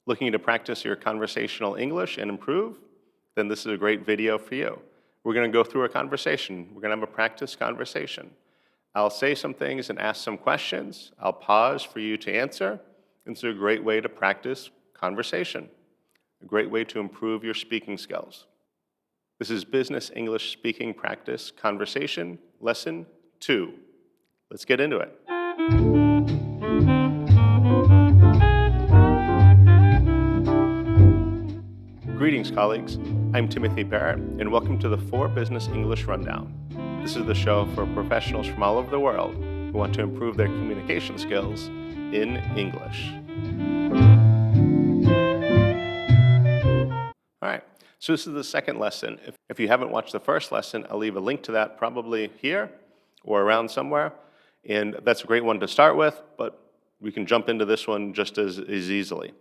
Looking to practice your conversational English and improve? Then this is a great video for you. We're going to go through a conversation. We're going to have a practice conversation. I'll say some things and ask some questions. I'll pause for you to answer. It's a great way to practice conversation, a great way to improve your speaking skills. This is Business English Speaking Practice Conversation, Lesson 2. Let's get into it. Greetings, colleagues. I'm Timothy Barrett, and welcome to the 4 Business English Rundown. This is the show for professionals from all over the world who want to improve their communication skills in English. All right, so this is the second lesson. If you haven't watched the first lesson, I'll leave a link to that probably here or around somewhere. And that's a great one to start with, but we can jump into this one just as easily.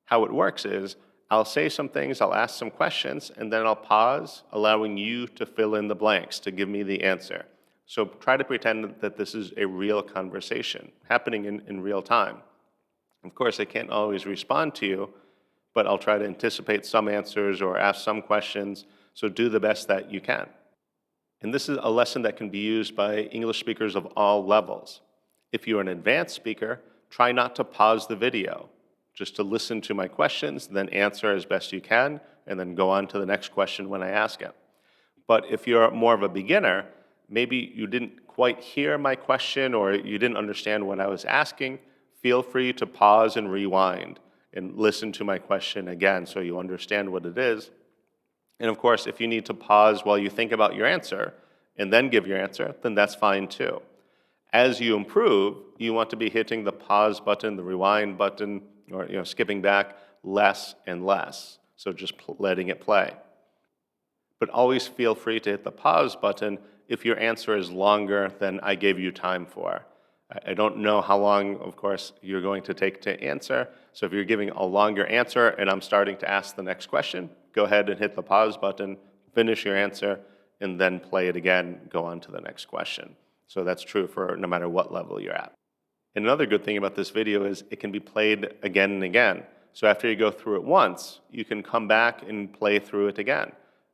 How it works is, I'll say some things, I'll ask some questions, and then I'll pause, allowing you to fill in the blanks, to give me the answer. So try to pretend that this is a real conversation happening in real time. Of course, I can't always respond to you, but I'll try to anticipate some answers or ask some questions, so do the best that you can. And this is a lesson that can be used by English speakers of all levels. If you're an advanced speaker, try not to pause the video, just to listen to my questions, then answer as best you can, and then go on to the next question when I ask it. But if you're more of a beginner, maybe you didn't quite hear my question or you didn't understand what I was asking, feel free to pause and rewind and listen to my question again so you understand what it is. And of course, if you need to pause while you think about your answer and then give your answer, then that's fine too. As you improve, you want to be hitting the pause button, the rewind button, or skipping back less and less. So just letting it play. But always feel free to hit the pause button if your answer is longer than I gave you time for. I don't know how long, of course, you're going to take to answer. So if you're giving a longer answer and I'm starting to ask the next question, go ahead and hit the pause button, finish your answer, and then play it again, go on to the next question. So that's true for no matter what level you're at. And another good thing about this video is it can be played again and again. So after you go through it once, you can come back and play through it again.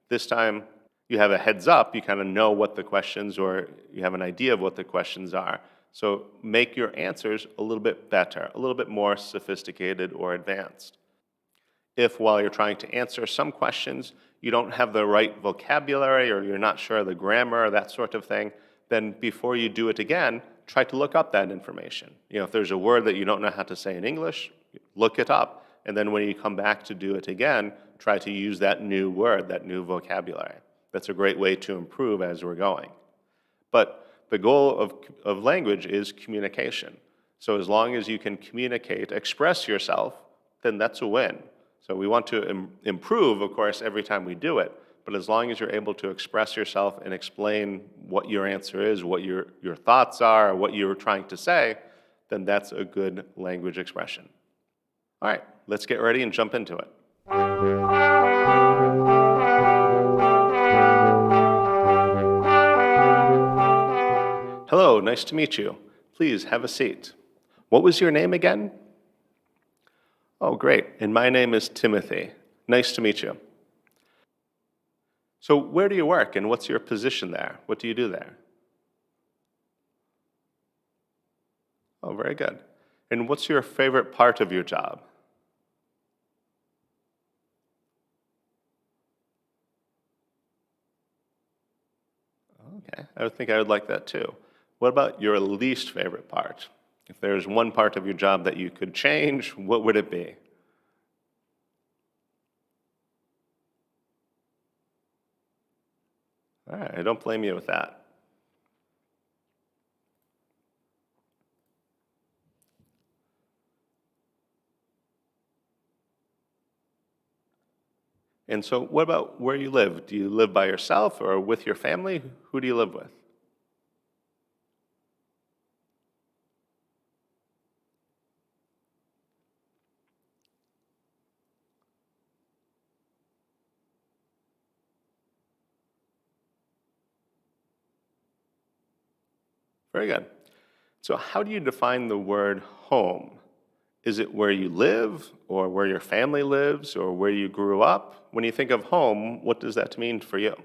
This time, you have a heads up, you kind of know what the questions, or you have an idea of what the questions are. So make your answers a little bit better, a little bit more sophisticated or advanced. If while you're trying to answer some questions, you don't have the right vocabulary or you're not sure of the grammar or that sort of thing, then before you do it again, try to look up that information. If there's a word that you don't know how to say in English, look it up. And then when you come back to do it again, try to use that new word, that new vocabulary. That's a great way to improve as we're going. But the goal of language is communication. So as long as you can communicate, express yourself, then that's a win. So we want to improve, of course, every time we do it. But as long as you're able to express yourself and explain what your answer is, what your thoughts are, what you're trying to say, then that's a good language expression. All right, let's get ready and jump into it. Hello, nice to meet you. Please have a seat. What was your name again? Oh, great. And my name is Timothy. Nice to meet you. So where do you work and what's your position there? What do you do there? Oh, very good. And what's your favorite part of your job? Okay, I think I would like that too. What about your least favorite part? If there's one part of your job that you could change, what would it be? All right, I don't blame you with that. And so what about where you live? Do you live by yourself or with your family? Who do you live with? Very good. So how do you define the word home? Is it where you live, or where your family lives, or where you grew up? When you think of home, what does that mean for you?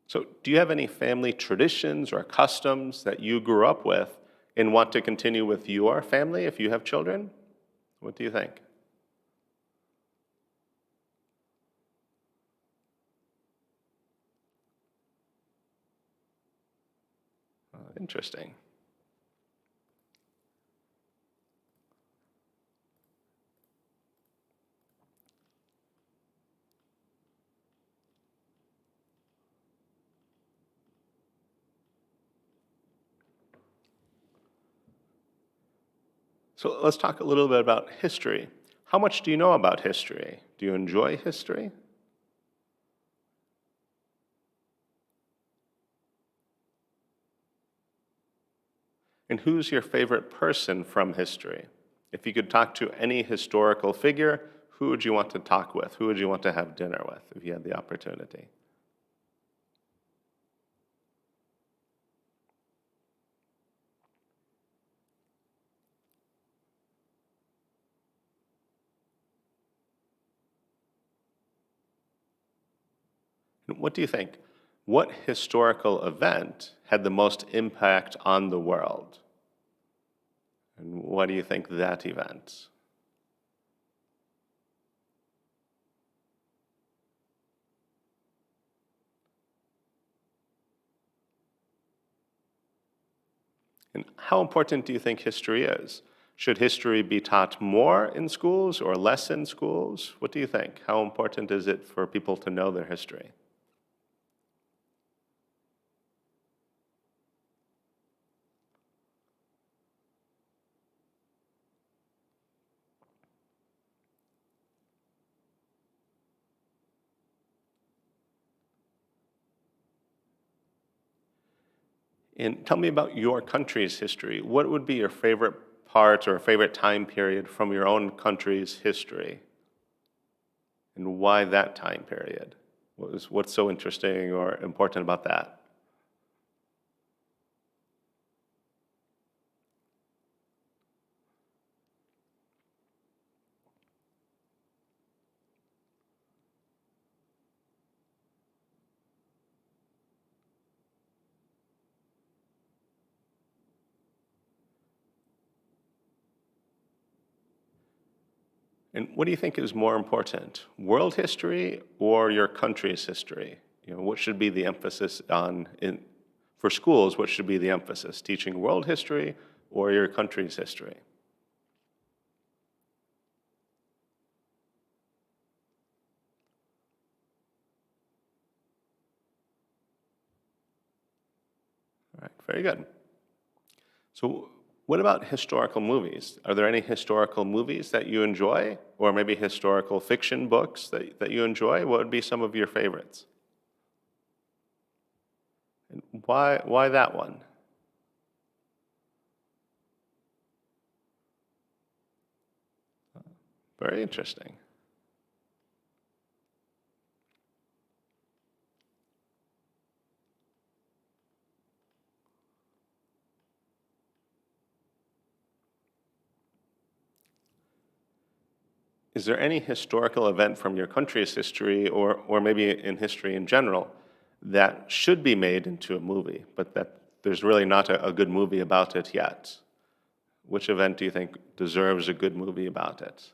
So, do you have any family traditions or customs that you grew up with and want to continue with your family if you have children? What do you think? Interesting. So, let's talk a little bit about history. How much do you know about history? Do you enjoy history? And who's your favorite person from history? If you could talk to any historical figure, who would you want to talk with? Who would you want to have dinner with if you had the opportunity? And what do you think? What historical event had the most impact on the world? And what do you think that event? And how important do you think history is? Should history be taught more in schools or less in schools? What do you think? How important is it for people to know their history? And tell me about your country's history. What would be your favorite part or favorite time period from your own country's history? And why that time period? What's so interesting or important about that? And what do you think is more important, world history or your country's history? What should be the emphasis for schools, what should be the emphasis? Teaching world history or your country's history? All right, very good. So, what about historical movies? Are there any historical movies that you enjoy, or maybe historical fiction books that you enjoy? What would be some of your favorites? And why that one? Very interesting. Is there any historical event from your country's history, or maybe in history in general, that should be made into a movie, but that there's really not a good movie about it yet? Which event do you think deserves a good movie about it?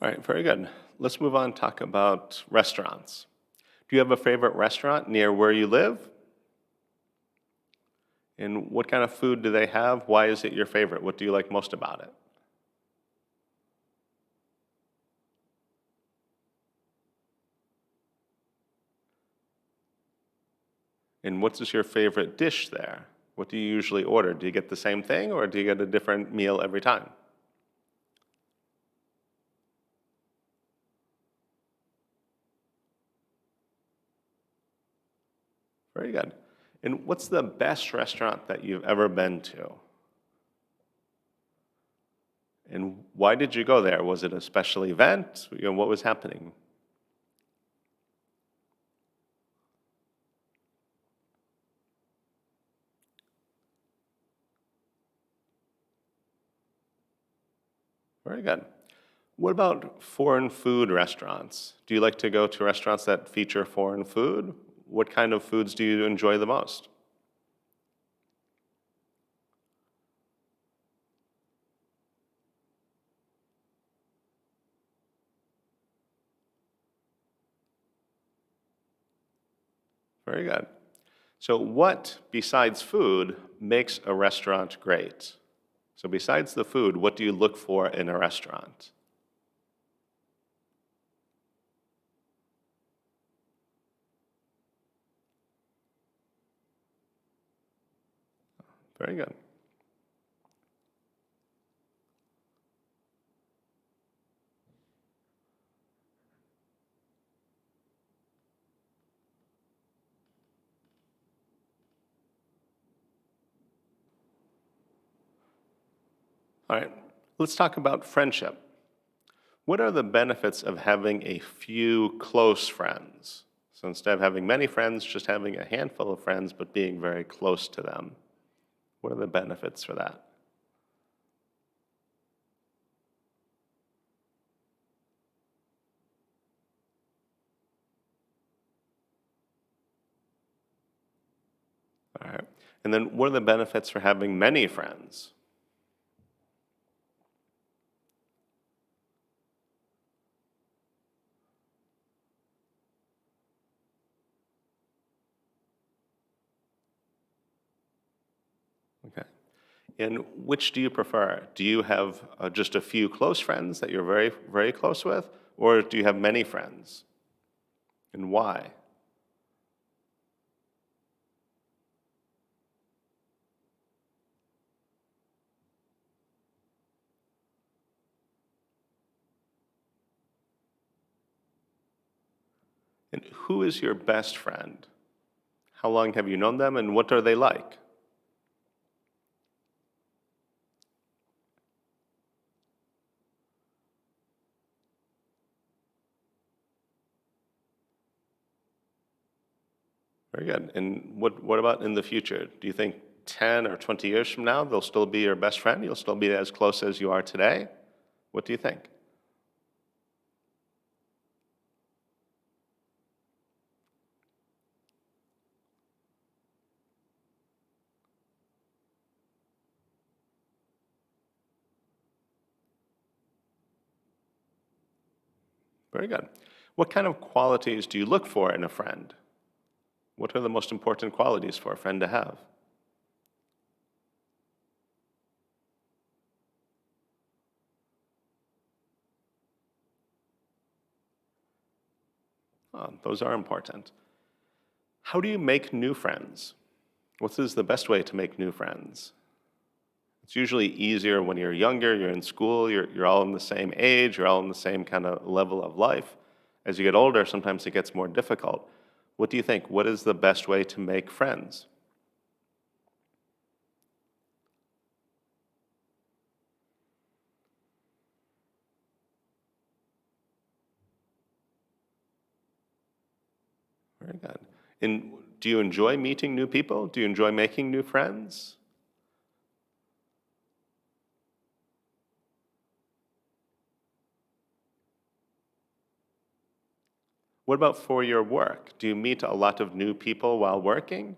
All right, very good. Let's move on and talk about restaurants. Do you have a favorite restaurant near where you live? And what kind of food do they have? Why is it your favorite? What do you like most about it? And what is your favorite dish there? What do you usually order? Do you get the same thing or do you get a different meal every time? Very good. And what's the best restaurant that you've ever been to? And why did you go there? Was it a special event? What was happening? Very good. What about foreign food restaurants? Do you like to go to restaurants that feature foreign food? What kind of foods do you enjoy the most? Very good. So, what besides food makes a restaurant great? So, besides the food, what do you look for in a restaurant? Very good. All right, let's talk about friendship. What are the benefits of having a few close friends? So, instead of having many friends, just having a handful of friends, but being very close to them. What are the benefits for that? All right. And then what are the benefits for having many friends? Okay. And which do you prefer? Do you have just a few close friends that you're very, very close with? Or do you have many friends? And why? And who is your best friend? How long have you known them and what are they like? Very good. And what about in the future? Do you think 10 or 20 years from now they'll still be your best friend? You'll still be as close as you are today? What do you think? Very good. What kind of qualities do you look for in a friend? What are the most important qualities for a friend to have? Those are important. How do you make new friends? What is the best way to make new friends? It's usually easier when you're younger, you're in school, you're all in the same age, you're all in the same kind of level of life. As you get older, sometimes it gets more difficult. What do you think? What is the best way to make friends? Very good. And do you enjoy meeting new people? Do you enjoy making new friends? What about for your work? Do you meet a lot of new people while working?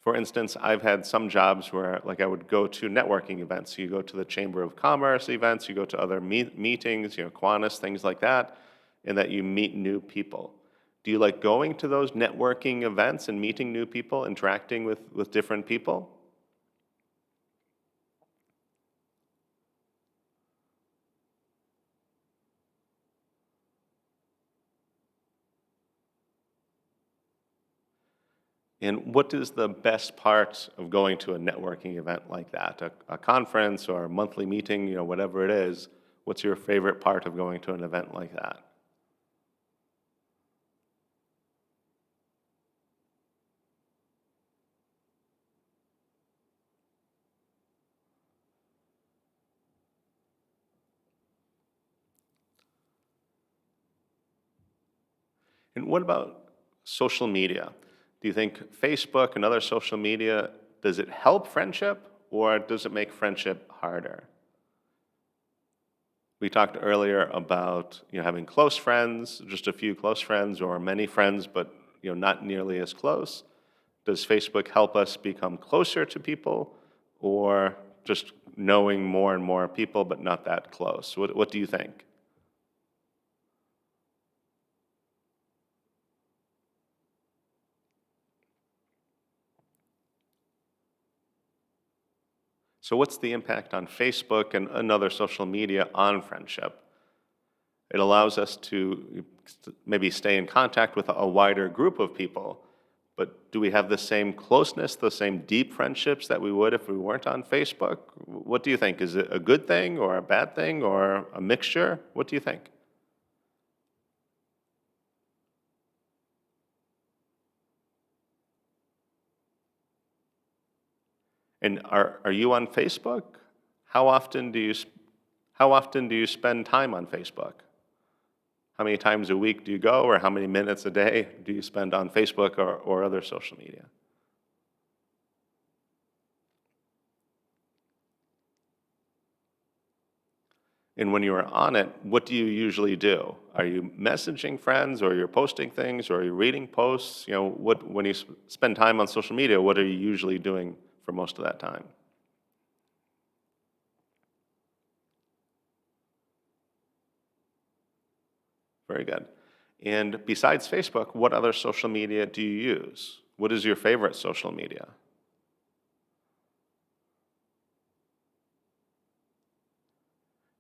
For instance, I've had some jobs where, like, I would go to networking events. You go to the Chamber of Commerce events, you go to other meetings, Qantas, things like that, and that you meet new people. Do you like going to those networking events and meeting new people, interacting with different people? And what is the best part of going to a networking event like that? A conference or a monthly meeting, whatever it is, what's your favorite part of going to an event like that? And what about social media? Do you think Facebook and other social media, does it help friendship or does it make friendship harder? We talked earlier about having close friends, just a few close friends, or many friends, but not nearly as close. Does Facebook help us become closer to people, or just knowing more and more people, but not that close? What do you think? So, what's the impact on Facebook and other social media on friendship? It allows us to maybe stay in contact with a wider group of people, but do we have the same closeness, the same deep friendships that we would if we weren't on Facebook? What do you think? Is it a good thing or a bad thing or a mixture? What do you think? And are you on Facebook? How often do you how often do you spend time on Facebook? How many times a week do you go, or how many minutes a day do you spend on Facebook or other social media? And when you are on it, what do you usually do? Are you messaging friends, or you're posting things, or are you reading posts? What when you spend time on social media, what are you usually doing for most of that time? Very good. And besides Facebook, what other social media do you use? What is your favorite social media?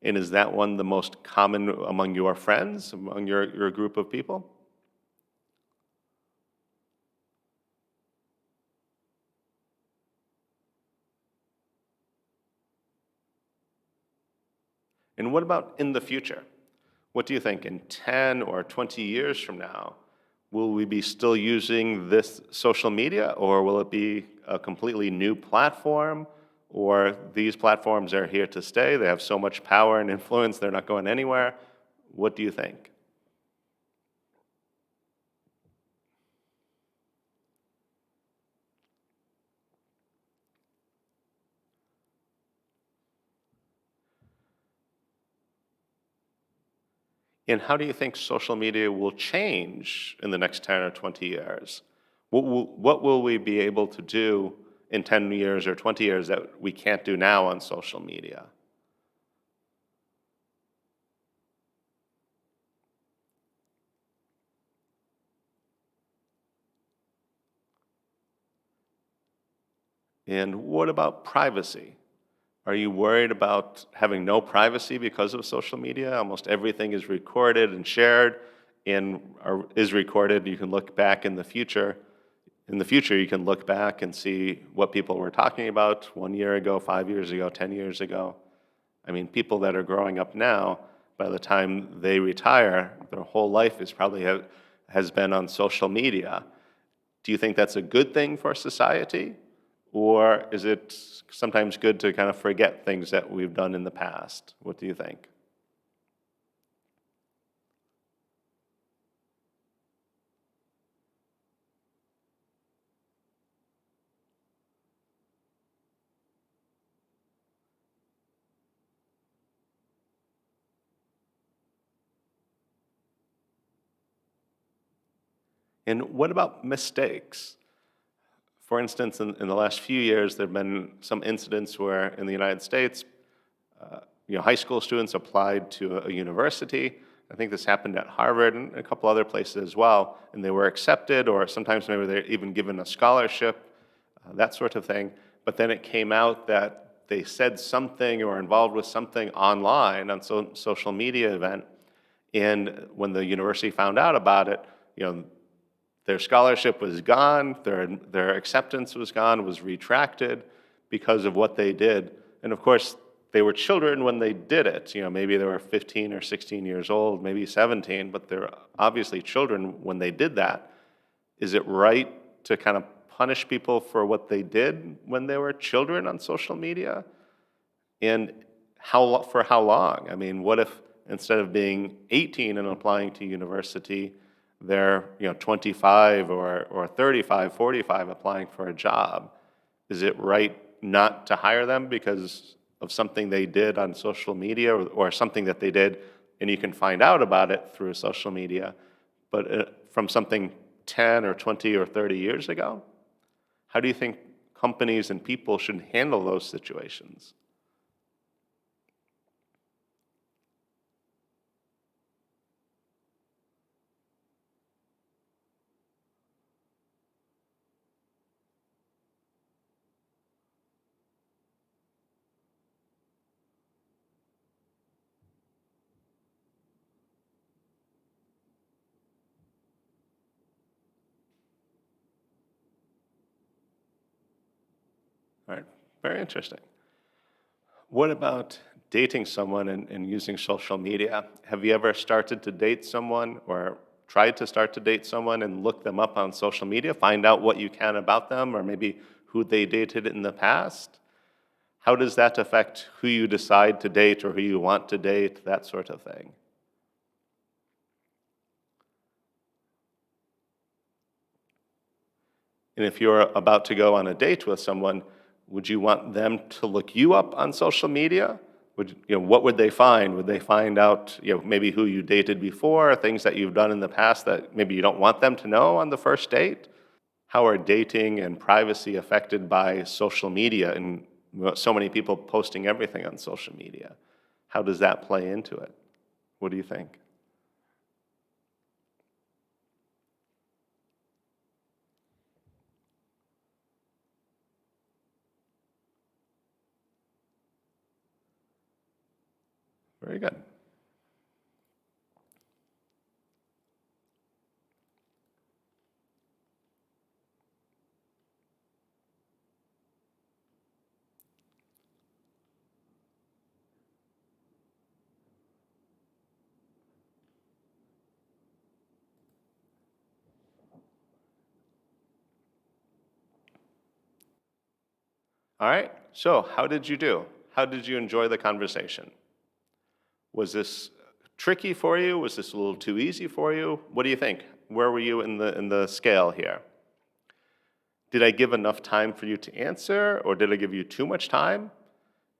And is that one the most common among your friends, among your group of people? And what about in the future? What do you think in 10 or 20 years from now? Will we be still using this social media, or will it be a completely new platform? Or these platforms are here to stay, they have so much power and influence, they're not going anywhere? What do you think? And how do you think social media will change in the next 10 or 20 years? What will we be able to do in 10 years or 20 years that we can't do now on social media? And what about privacy? Are you worried about having no privacy because of social media? Almost everything is recorded and shared and is recorded. You can look back in the future. In the future, you can look back and see what people were talking about 1 year ago, 5 years ago, 10 years ago. I mean, people that are growing up now, by the time they retire, their whole life is probably has been on social media. Do you think that's a good thing for society? Or is it sometimes good to kind of forget things that we've done in the past? What do you think? And what about mistakes? For instance, in the last few years, there have been some incidents where in the United States, high school students applied to a university, I think this happened at Harvard and a couple other places as well, and they were accepted, or sometimes maybe they're even given a scholarship, that sort of thing. But then it came out that they said something or were involved with something online on social media event, and when the university found out about it, their scholarship was gone, their acceptance was gone, was retracted because of what they did. And of course, they were children when they did it. Maybe they were 15 or 16 years old, maybe 17, but they're obviously children when they did that. Is it right to kind of punish people for what they did when they were children on social media? And for how long? I mean, what if instead of being 18 and applying to university, they're 25 or 35, 45 applying for a job? Is it right not to hire them because of something they did on social media or something that they did and you can find out about it through social media, but from something 10 or 20 or 30 years ago? How do you think companies and people should handle those situations? All right, very interesting. What about dating someone and using social media? Have you ever started to date someone or tried to start to date someone and look them up on social media, find out what you can about them or maybe who they dated in the past? How does that affect who you decide to date or who you want to date, that sort of thing? And if you're about to go on a date with someone, would you want them to look you up on social media? What would they find? Would they find out, maybe who you dated before, things that you've done in the past that maybe you don't want them to know on the first date? How are dating and privacy affected by social media and so many people posting everything on social media? How does that play into it? What do you think? Very good. All right, so how did you do? How did you enjoy the conversation? Was this tricky for you? Was this a little too easy for you? What do you think? Where were you in the scale here? Did I give enough time for you to answer, or did I give you too much time?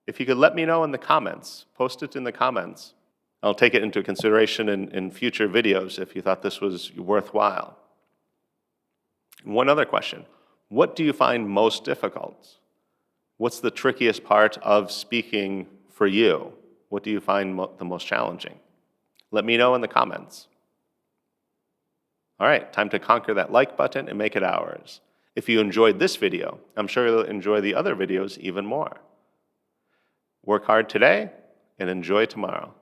If you could let me know in the comments, post it in the comments. I'll take it into consideration in future videos if you thought this was worthwhile. One other question. What do you find most difficult? What's the trickiest part of speaking for you? What do you find the most challenging? Let me know in the comments. All right, time to conquer that like button and make it ours. If you enjoyed this video, I'm sure you'll enjoy the other videos even more. Work hard today and enjoy tomorrow.